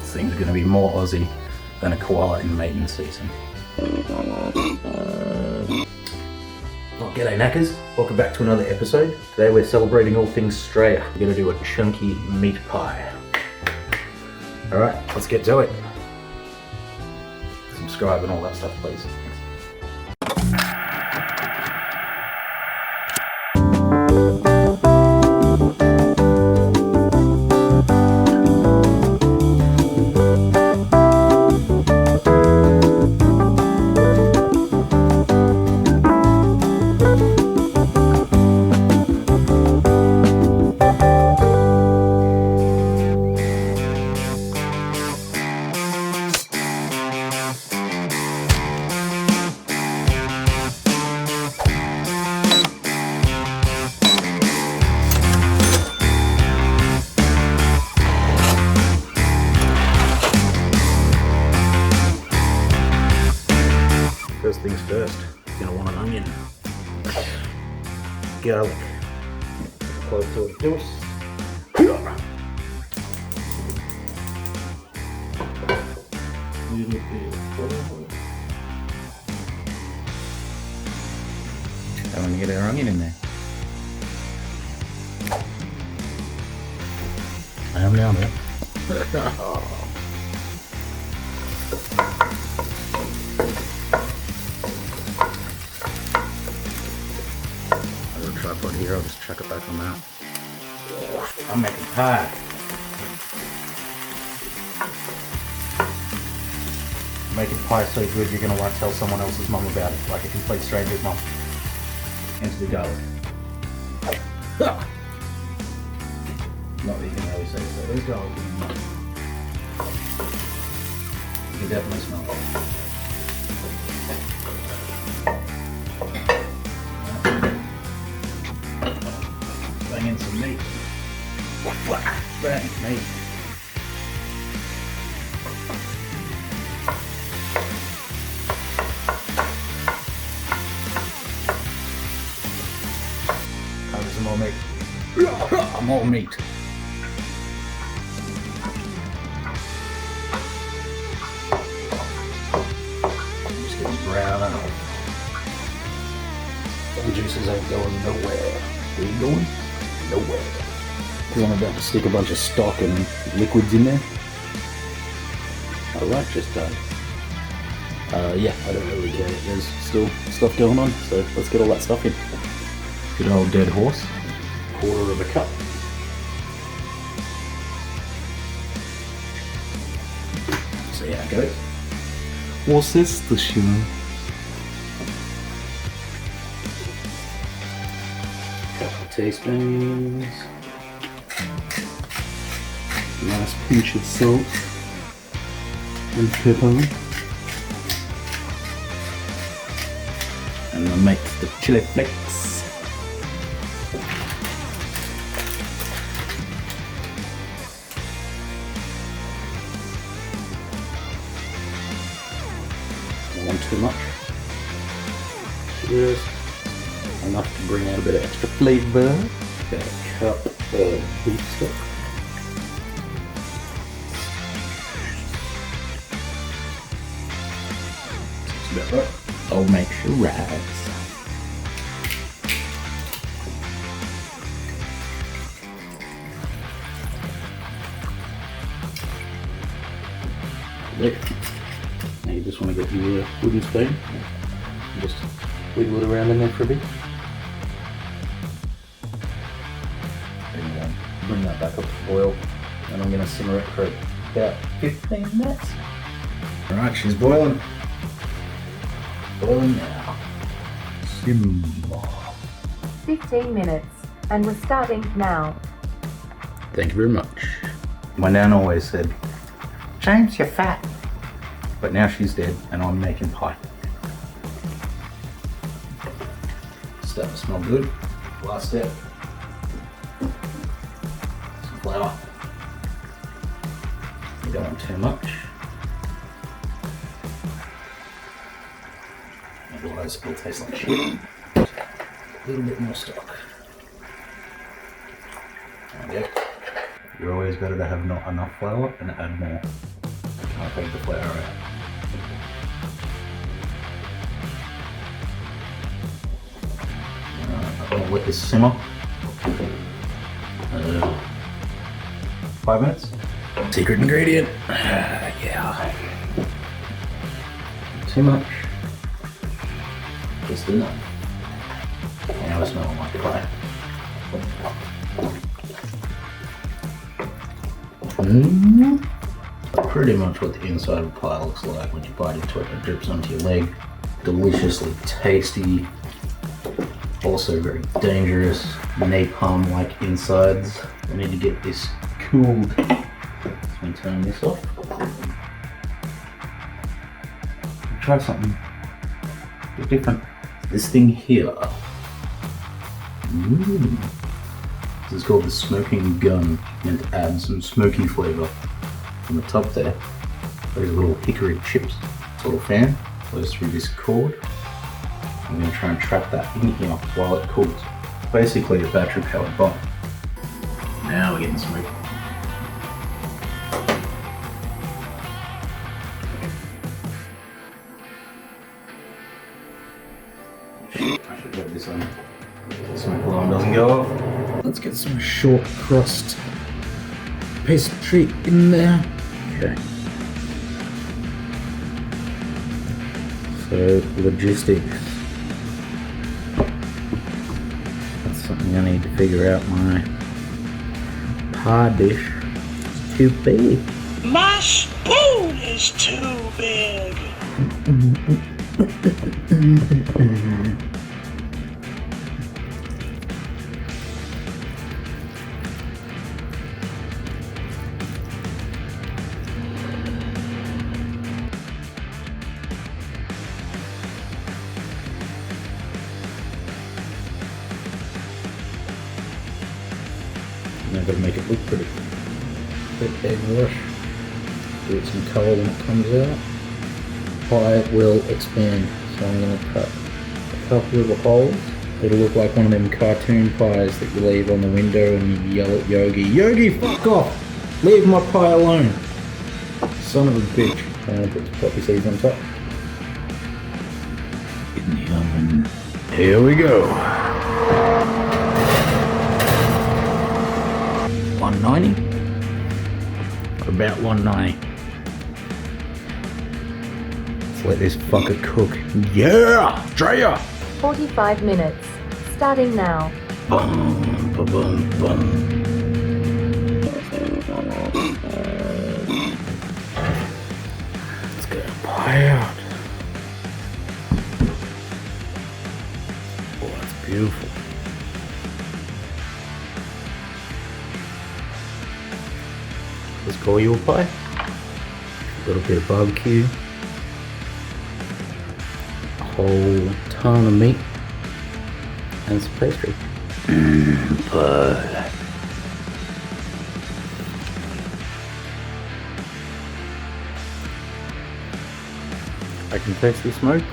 This thing's going to be more Aussie than a koala in mating season. Well, g'day knackers, welcome back to another episode. Today we're celebrating all things Australia. We're going to do a chunky meat pie. Alright, let's get to it. Subscribe and all that stuff, please. First things first, you're going to want an onion, garlic, close to a deuce, and when you get our onion in there. I am now there. Tripod here, I'll just chuck it back on that. I'm making pie. Making pie so good you're going to want to tell someone else's mum about it, like a complete stranger's mum. Into the garlic. Not that you can really say so. There's garlic in the mouth. You can definitely smell it. Bang in some meat. Bang, meat. Cover some more meat. More meat. Just getting brown. The juices ain't going nowhere. Where you going? Nowhere. Because I'm about to stick a bunch of stock and liquids in there. Alright, just done. Yeah, I don't really care. There's still stuff going on, so let's get all that stuff in. Good old dead horse. Quarter of a cup. See how it goes. Worcestershire. Couple of teaspoons. Nice pinch of salt and pepper. And we'll make the chili flakes. Don't want too much. Just enough to bring out a bit of extra flavour. About a cup of beef stock. That's about right. I'll make sure rise. There. Now you just want to get your wooden spoon and just wiggle it around in there for a bit. And bring that back up to boil, and I'm going to simmer it for about 15 minutes. Alright, she's boiling. Boiling now. Simmer. 15 minutes, and we're starting now. Thank you very much. My nan always said, James, you're fat. But now she's dead and I'm making pie. Starting to smell good. Last step. Some flour. You don't want too much. Otherwise it will taste like shit. A little bit more stock. There we go. You're always better to have not enough flour and add more. I'll take the flour out. I'll let this simmer. 5 minutes. Secret ingredient. Yeah. Too much. Just enough. Now I smell my pie. Pretty much what the inside of a pie looks like when you bite into it and it drips onto your leg. Deliciously tasty. Also very dangerous, napalm-like insides. I need to get this cooled. Let me turn this off. Try something a bit different. This thing here. This is called the smoking gun, meant to add some smoky flavour. On the top there, those little hickory chips. This little fan goes through this cord. I'm going to try and trap that in here while it cooks. Basically a battery powered bomb. Now we're getting smoky. I should have this on. Smoke alarm doesn't go off. Let's get some short crust pastry in there. Okay. So logistics. That's something I need to figure out. My pie dish is too big. My spoon is too big. Now I've got to make it look pretty. Bit egg wash. Give it some colour when it comes out. Pie will expand, so I'm going to cut a couple little holes. It'll look like one of them cartoon pies that you leave on the window and you yell at Yogi, "Yogi, fuck off! Leave my pie alone!" Son of a bitch. And put the poppy seeds on top. In the oven. Here we go. 190? About 190. Let's let this fucker cook. Yeah! Australia! 45 minutes. Starting now. Bum, ba, bum, bum. Let's get a pie out. Oh, that's beautiful. Let's call you a pie. A little bit of barbecue. A whole ton of meat. And some pastry. Pie. I can taste the smoke.